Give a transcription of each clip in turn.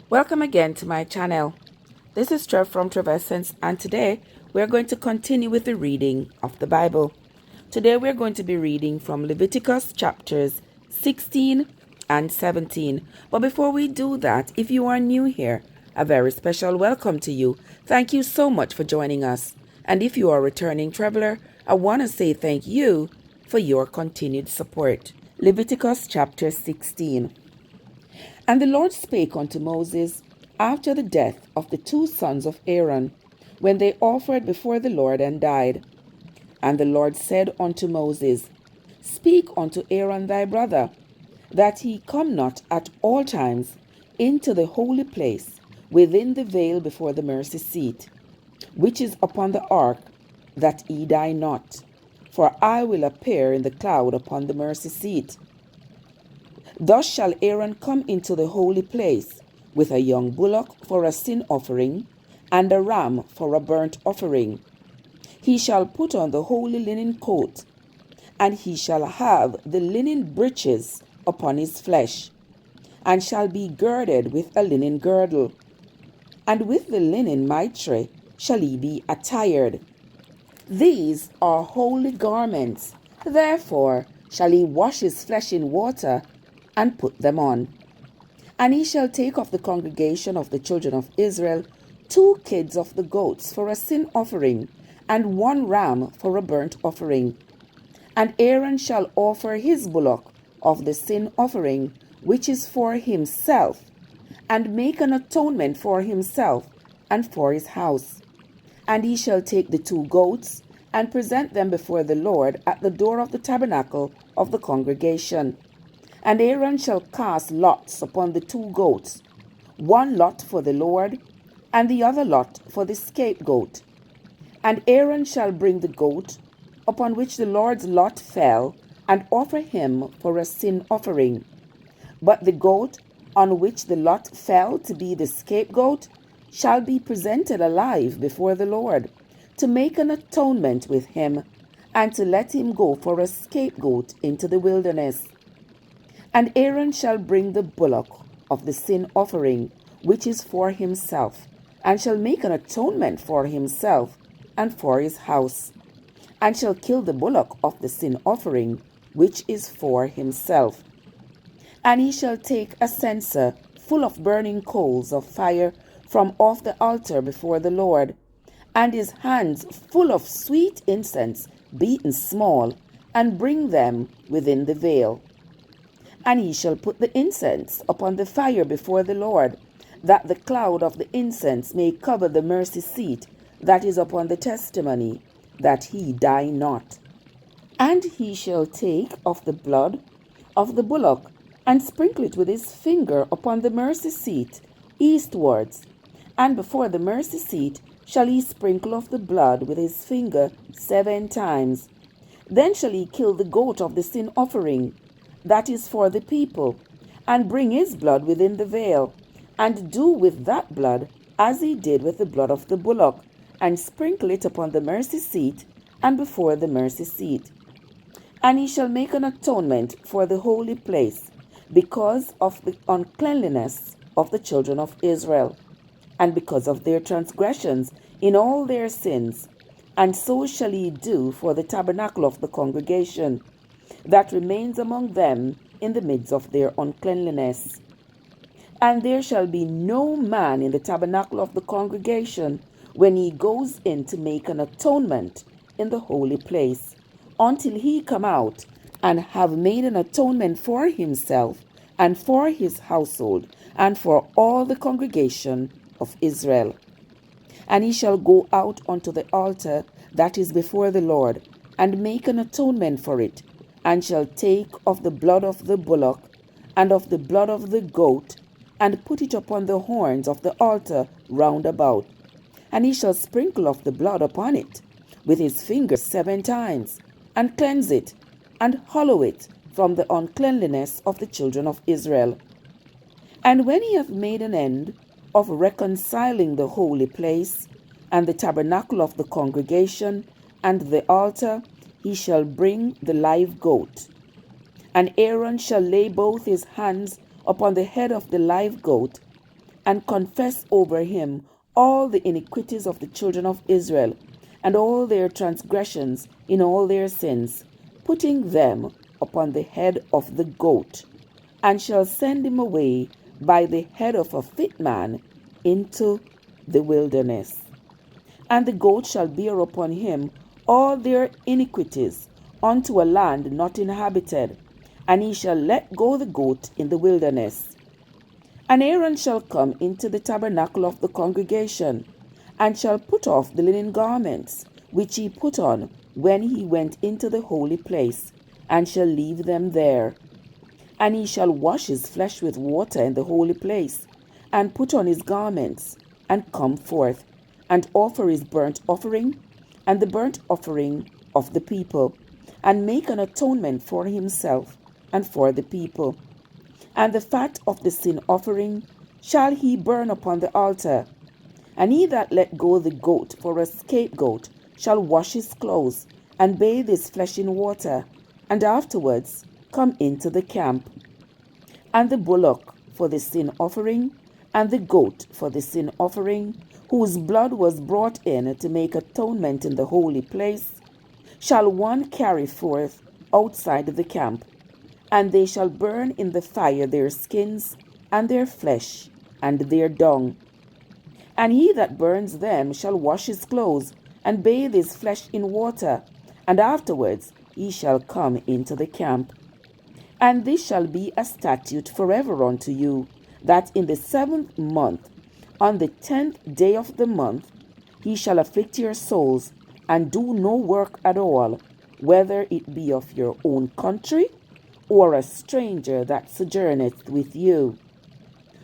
Welcome again to my channel. This is Trev from Trevessence, and today we're going to continue with the reading of the Bible. Today we're going to be reading from Leviticus chapters 16 and 17. But before we do that, if you are new here, a very special welcome to you. Thank you so much for joining us. And if you are a returning traveler, I want to say thank you for your continued support. Leviticus chapter 16. And the Lord spake unto Moses after the death of the two sons of Aaron, when they offered before the Lord and died. And the Lord said unto Moses, Speak unto Aaron thy brother, that he come not at all times into the holy place within the veil before the mercy seat, which is upon the ark, that he die not. For I will appear in the cloud upon the mercy seat. Thus shall Aaron come into the holy place with a young bullock for a sin offering, and a ram for a burnt offering. He shall put on the holy linen coat, and he shall have the linen breeches upon his flesh, and shall be girded with a linen girdle, and with the linen mitre shall he be attired. These are holy garments, therefore shall he wash his flesh in water, and put them on. And he shall take of the congregation of the children of Israel 2 kids of the goats for a sin offering, and 1 ram for a burnt offering. And Aaron shall offer his bullock of the sin offering, which is for himself, and make an atonement for himself and for his house. And he shall take the 2 goats, and present them before the Lord at the door of the tabernacle of the congregation. And Aaron shall cast lots upon the 2 goats, 1 lot for the Lord, and the other lot for the scapegoat. And Aaron shall bring the goat upon which the Lord's lot fell, and offer him for a sin offering. But the goat on which the lot fell to be the scapegoat shall be presented alive before the Lord, to make an atonement with him, and to let him go for a scapegoat into the wilderness. And Aaron shall bring the bullock of the sin offering, which is for himself, and shall make an atonement for himself and for his house, and shall kill the bullock of the sin offering, which is for himself. And he shall take a censer full of burning coals of fire from off the altar before the Lord, and his hands full of sweet incense beaten small, and bring them within the veil. And he shall put the incense upon the fire before the Lord, that the cloud of the incense may cover the mercy seat that is upon the testimony, that he die not. And he shall take of the blood of the bullock, and sprinkle it with his finger upon the mercy seat eastwards. And before the mercy seat shall he sprinkle of the blood with his finger 7 times. Then shall he kill the goat of the sin offering, that is for the people, and bring his blood within the veil, and do with that blood as he did with the blood of the bullock, and sprinkle it upon the mercy seat and before the mercy seat. And he shall make an atonement for the holy place, because of the uncleanliness of the children of Israel, and because of their transgressions in all their sins. And so shall he do for the tabernacle of the congregation, that remains among them in the midst of their uncleanliness. And there shall be no man in the tabernacle of the congregation when he goes in to make an atonement in the holy place, until he come out and have made an atonement for himself and for his household and for all the congregation of Israel. And he shall go out unto the altar that is before the Lord, and make an atonement for it, and shall take of the blood of the bullock and of the blood of the goat, and put it upon the horns of the altar round about. And he shall sprinkle of the blood upon it with his finger 7 times, and cleanse it, and hallow it from the uncleanliness of the children of Israel. And when he hath made an end of reconciling the holy place, and the tabernacle of the congregation, and the altar, he shall bring the live goat. And Aaron shall lay both his hands upon the head of the live goat, and confess over him all the iniquities of the children of Israel, and all their transgressions in all their sins, putting them upon the head of the goat, and shall send him away by the head of a fit man into the wilderness. And the goat shall bear upon him all their iniquities unto a land not inhabited, and he shall let go the goat in the wilderness. And Aaron shall come into the tabernacle of the congregation, and shall put off the linen garments which he put on when he went into the holy place, and shall leave them there. And he shall wash his flesh with water in the holy place, and put on his garments, and come forth, and offer his burnt offering, and the burnt offering of the people, and make an atonement for himself and for the people. And the fat of the sin offering shall he burn upon the altar. And he that let go the goat for a scapegoat shall wash his clothes, and bathe his flesh in water, and afterwards come into the camp. And the bullock for the sin offering, and the goat for the sin offering, whose blood was brought in to make atonement in the holy place, shall one carry forth outside the camp, and they shall burn in the fire their skins, and their flesh, and their dung. And he that burns them shall wash his clothes, and bathe his flesh in water, and afterwards he shall come into the camp. And this shall be a statute forever unto you, that in the 7th month, on the 10th day of the month, he shall afflict your souls, and do no work at all, whether it be of your own country, or a stranger that sojourneth with you.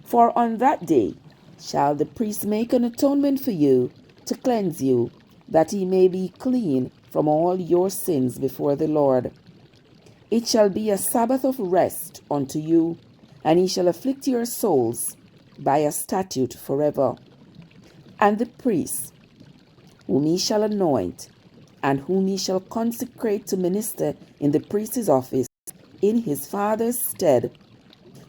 For on that day shall the priest make an atonement for you, to cleanse you, that ye may be clean from all your sins before the Lord. It shall be a Sabbath of rest unto you, and he shall afflict your souls by a statute forever. And the priest, whom he shall anoint, and whom he shall consecrate to minister in the priest's office in his father's stead,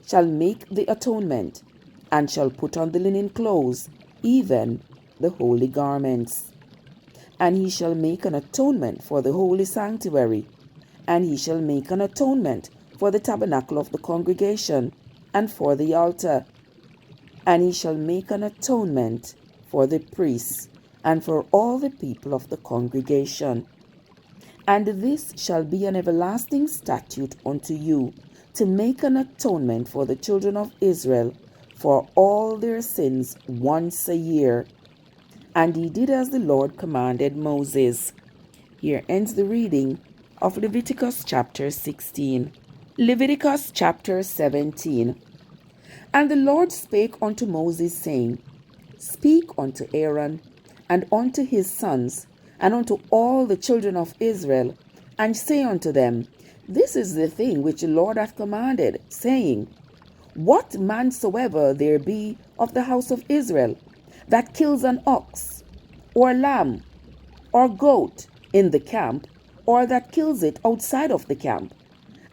shall make the atonement, and shall put on the linen clothes, even the holy garments. And he shall make an atonement for the holy sanctuary, and he shall make an atonement for the tabernacle of the congregation, and for the altar. And he shall make an atonement for the priests, and for all the people of the congregation. And this shall be an everlasting statute unto you, to make an atonement for the children of Israel for all their sins once a year. And he did as the Lord commanded Moses. Here ends the reading of Leviticus chapter 16. Leviticus chapter 17. And the Lord spake unto Moses, saying, Speak unto Aaron, and unto his sons, and unto all the children of Israel, and say unto them, This is the thing which the Lord hath commanded, saying, What man soever there be of the house of Israel, that kills an ox, or lamb, or goat in the camp, or that kills it outside of the camp,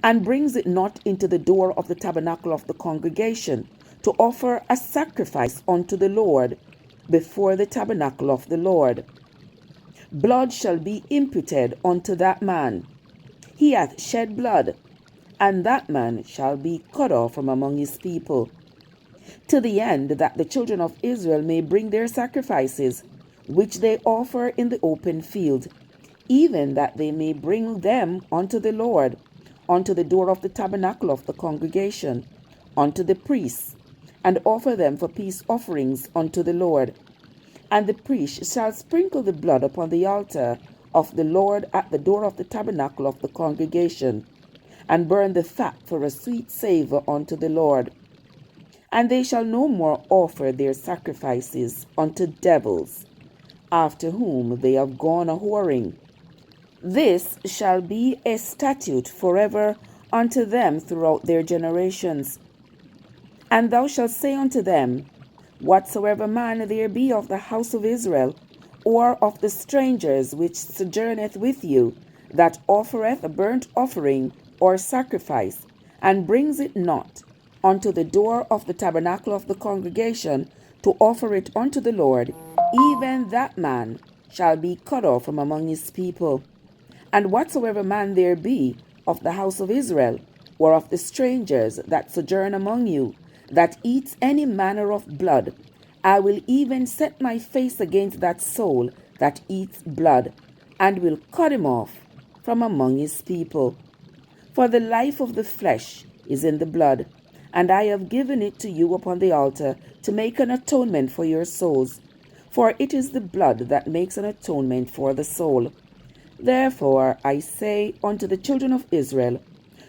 and brings it not into the door of the tabernacle of the congregation, to offer a sacrifice unto the Lord before the tabernacle of the Lord, blood shall be imputed unto that man. He hath shed blood, and that man shall be cut off from among his people, to the end that the children of Israel may bring their sacrifices, which they offer in the open field, even that they may bring them unto the Lord, unto the door of the tabernacle of the congregation, unto the priests, and offer them for peace offerings unto the Lord. And the priest shall sprinkle the blood upon the altar of the Lord at the door of the tabernacle of the congregation, and burn the fat for a sweet savour unto the Lord. And they shall no more offer their sacrifices unto devils, after whom they have gone a whoring. This shall be a statute forever unto them throughout their generations. And thou shalt say unto them, Whatsoever man there be of the house of Israel, or of the strangers which sojourneth with you, that offereth a burnt offering or sacrifice, and brings it not, unto the door of the tabernacle of the congregation to offer it unto the Lord, even that man shall be cut off from among his people. And whatsoever man there be of the house of Israel, or of the strangers that sojourn among you, that eats any manner of blood, I will even set my face against that soul that eats blood, and will cut him off from among his people. For the life of the flesh is in the blood, and I have given it to you upon the altar to make an atonement for your souls. For it is the blood that makes an atonement for the soul. Therefore I say unto the children of Israel,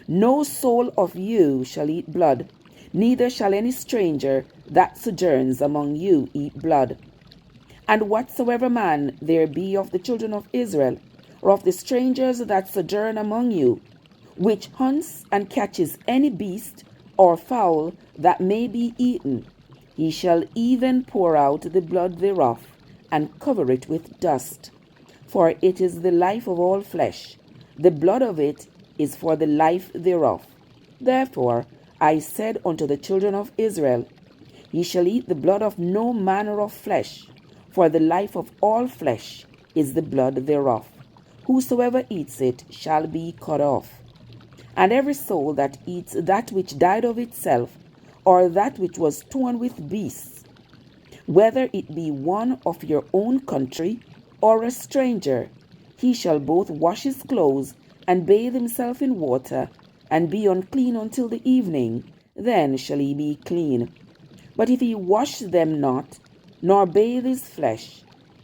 no soul of you shall eat blood, neither shall any stranger that sojourns among you eat blood. And whatsoever man there be of the children of Israel, or of the strangers that sojourn among you, which hunts and catches any beast or fowl that may be eaten, he shall even pour out the blood thereof, and cover it with dust. For it is the life of all flesh, the blood of it is for the life thereof. Therefore I said unto the children of Israel, ye shall eat the blood of no manner of flesh, for the life of all flesh is the blood thereof. Whosoever eats it shall be cut off. And every soul that eats that which died of itself, or that which was torn with beasts, whether it be one of your own country, or a stranger, he shall both wash his clothes and bathe himself in water, and be unclean until the evening, then shall he be clean. But if he wash them not, nor bathe his flesh,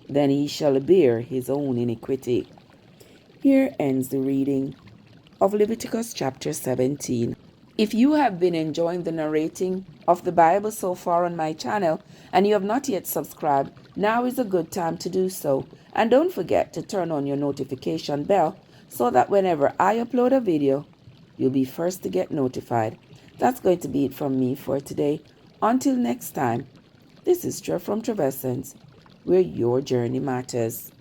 then he shall bear his own iniquity. Here ends the reading of Leviticus chapter 17. If you have been enjoying the narrating of the Bible so far on my channel, and you have not yet subscribed, now is a good time to do so. And don't forget to turn on your notification bell so that whenever I upload a video, you'll be first to get notified. That's going to be it from me for today. Until next time, this is Trev from Treversons, where your journey matters.